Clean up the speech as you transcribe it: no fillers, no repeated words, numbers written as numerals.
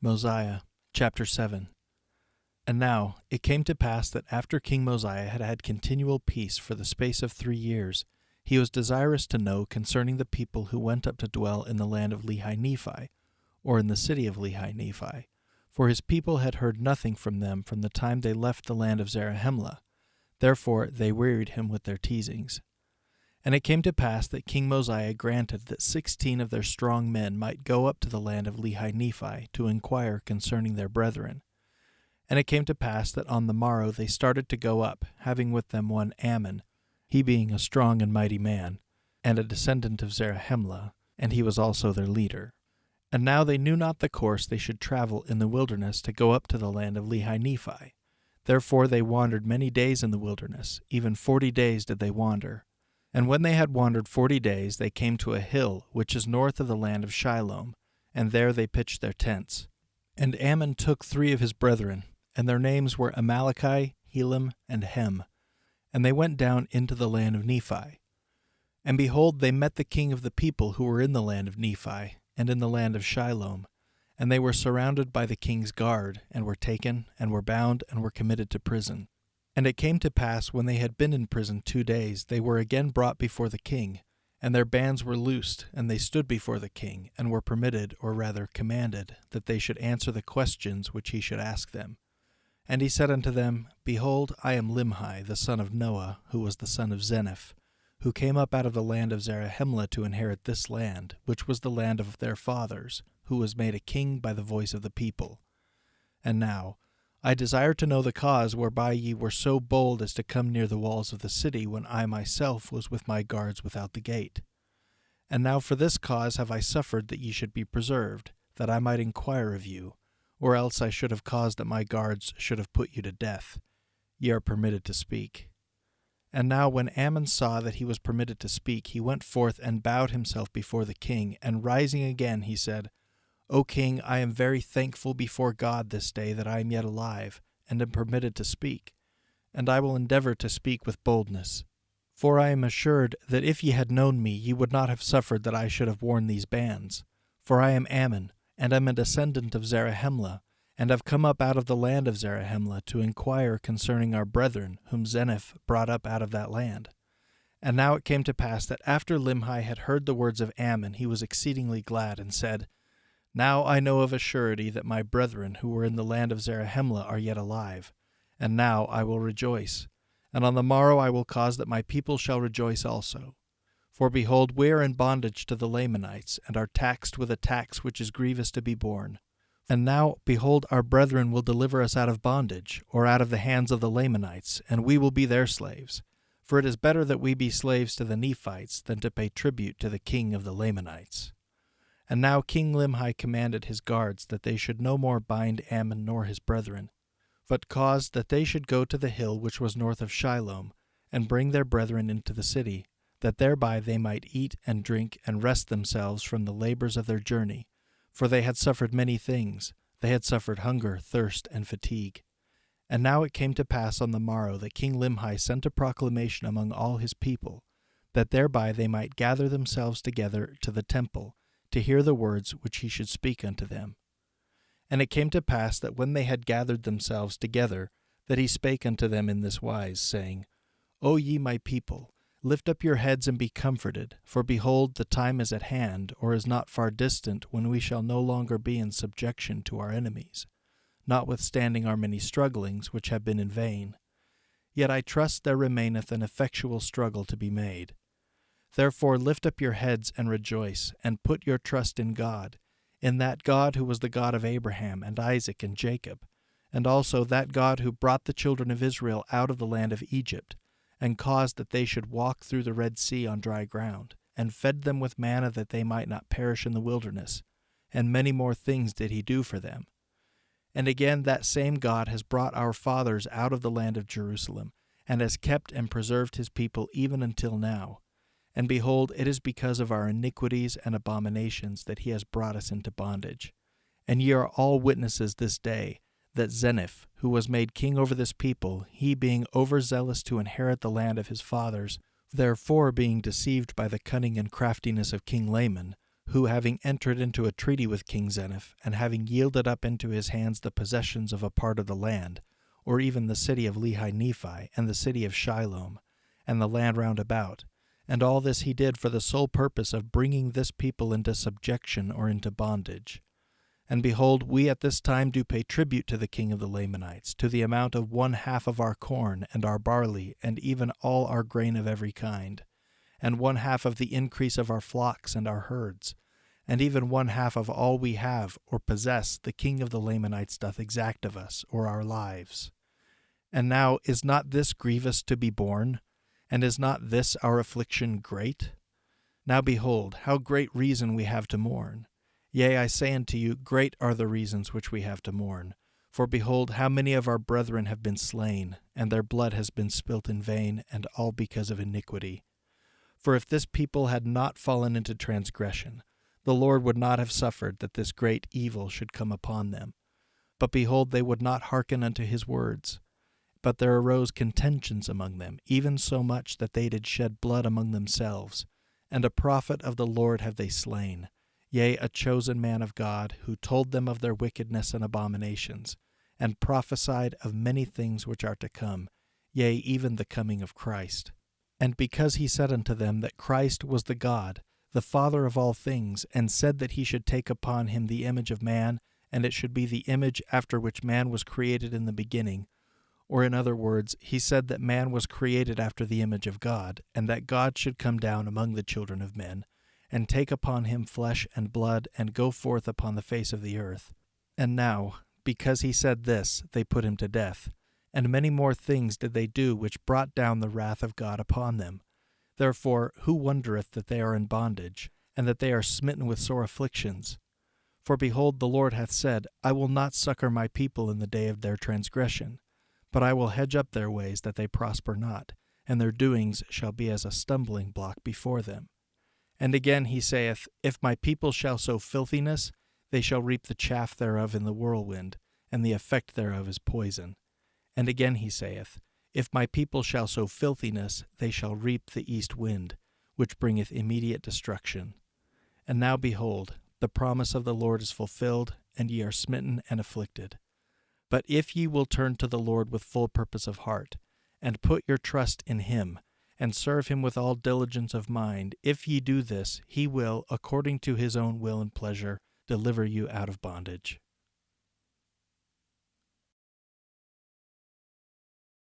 Mosiah, chapter 7. And now it came to pass that after King Mosiah had had continual peace for the space of 3 years, he was desirous to know concerning the people who went up to dwell in the land of Lehi-Nephi, or in the city of Lehi-Nephi, for his people had heard nothing from them from the time they left the land of Zarahemla. Therefore they wearied him with their teasings. And it came to pass that King Mosiah granted that 16 of their strong men might go up to the land of Lehi-Nephi to inquire concerning their brethren. And it came to pass that on the morrow they started to go up, having with them one Ammon, he being a strong and mighty man, and a descendant of Zarahemla, and he was also their leader. And now they knew not the course they should travel in the wilderness to go up to the land of Lehi-Nephi. Therefore they wandered many days in the wilderness, even 40 days did they wander. And when they had wandered 40 days, they came to a hill which is north of the land of Shiloh, and there they pitched their tents. And Ammon took 3 of his brethren, and their names were Amaleki, Helam, and Hem. And they went down into the land of Nephi. And behold, they met the king of the people who were in the land of Nephi, and in the land of Shiloh. And they were surrounded by the king's guard, and were taken, and were bound, and were committed to prison. And it came to pass, when they had been in prison 2 days, they were again brought before the king, and their bands were loosed, and they stood before the king, and were permitted, or rather commanded, that they should answer the questions which he should ask them. And he said unto them, Behold, I am Limhi, the son of Noah, who was the son of Zeniff, who came up out of the land of Zarahemla to inherit this land, which was the land of their fathers, who was made a king by the voice of the people. And now I desire to know the cause whereby ye were so bold as to come near the walls of the city when I myself was with my guards without the gate. And now for this cause have I suffered that ye should be preserved, that I might inquire of you, or else I should have caused that my guards should have put you to death. Ye are permitted to speak. And now when Ammon saw that he was permitted to speak, he went forth and bowed himself before the king, and rising again he said, O king, I am very thankful before God this day that I am yet alive, and am permitted to speak, and I will endeavor to speak with boldness. For I am assured that if ye had known me, ye would not have suffered that I should have worn these bands. For I am Ammon, and am a descendant of Zarahemla, and have come up out of the land of Zarahemla to inquire concerning our brethren, whom Zeniff brought up out of that land. And now it came to pass that after Limhi had heard the words of Ammon, he was exceedingly glad, and said, Now I know of a surety that my brethren who were in the land of Zarahemla are yet alive, and now I will rejoice, and on the morrow I will cause that my people shall rejoice also. For behold, we are in bondage to the Lamanites, and are taxed with a tax which is grievous to be borne. And now, behold, our brethren will deliver us out of bondage, or out of the hands of the Lamanites, and we will be their slaves. For it is better that we be slaves to the Nephites than to pay tribute to the king of the Lamanites. And now King Limhi commanded his guards that they should no more bind Ammon nor his brethren, but caused that they should go to the hill which was north of Shiloh, and bring their brethren into the city, that thereby they might eat and drink and rest themselves from the labors of their journey. For they had suffered many things. They had suffered hunger, thirst, and fatigue. And now it came to pass on the morrow that King Limhi sent a proclamation among all his people, that thereby they might gather themselves together to the temple, to hear the words which he should speak unto them. And it came to pass that when they had gathered themselves together, that he spake unto them in this wise, saying, O ye my people, lift up your heads and be comforted, for behold, the time is at hand, or is not far distant, when we shall no longer be in subjection to our enemies, notwithstanding our many strugglings, which have been in vain. Yet I trust there remaineth an effectual struggle to be made. Therefore lift up your heads and rejoice, and put your trust in God, in that God who was the God of Abraham and Isaac and Jacob, and also that God who brought the children of Israel out of the land of Egypt, and caused that they should walk through the Red Sea on dry ground, and fed them with manna that they might not perish in the wilderness, and many more things did he do for them. And again that same God has brought our fathers out of the land of Jerusalem, and has kept and preserved his people even until now. And behold, it is because of our iniquities and abominations that he has brought us into bondage. And ye are all witnesses this day, that Zeniff, who was made king over this people, he being overzealous to inherit the land of his fathers, therefore being deceived by the cunning and craftiness of King Laman, who, having entered into a treaty with King Zeniff, and having yielded up into his hands the possessions of a part of the land, or even the city of Lehi-Nephi, and the city of Shiloh, and the land round about, and all this he did for the sole purpose of bringing this people into subjection or into bondage. And behold, we at this time do pay tribute to the king of the Lamanites, to the amount of 1/2 of our corn, and our barley, and even all our grain of every kind, and 1/2 of the increase of our flocks and our herds, and even 1/2 of all we have or possess the king of the Lamanites doth exact of us, or our lives. And now is not this grievous to be borne? And is not this our affliction great? Now behold, how great reason we have to mourn. Yea, I say unto you, great are the reasons which we have to mourn. For behold, how many of our brethren have been slain, and their blood has been spilt in vain, and all because of iniquity. For if this people had not fallen into transgression, the Lord would not have suffered that this great evil should come upon them. But behold, they would not hearken unto his words. But there arose contentions among them, even so much that they did shed blood among themselves. And a prophet of the Lord have they slain, yea, a chosen man of God, who told them of their wickedness and abominations, and prophesied of many things which are to come, yea, even the coming of Christ. And because he said unto them that Christ was the God, the Father of all things, and said that he should take upon him the image of man, and it should be the image after which man was created in the beginning, or in other words, he said that man was created after the image of God, and that God should come down among the children of men, and take upon him flesh and blood, and go forth upon the face of the earth. And now, because he said this, they put him to death. And many more things did they do which brought down the wrath of God upon them. Therefore, who wondereth that they are in bondage, and that they are smitten with sore afflictions? For behold, the Lord hath said, I will not succor my people in the day of their transgression, but I will hedge up their ways that they prosper not, and their doings shall be as a stumbling block before them. And again he saith, If my people shall sow filthiness, they shall reap the chaff thereof in the whirlwind, and the effect thereof is poison. And again he saith, If my people shall sow filthiness, they shall reap the east wind, which bringeth immediate destruction. And now behold, the promise of the Lord is fulfilled, and ye are smitten and afflicted. But if ye will turn to the Lord with full purpose of heart, and put your trust in him, and serve him with all diligence of mind, if ye do this, he will, according to his own will and pleasure, deliver you out of bondage.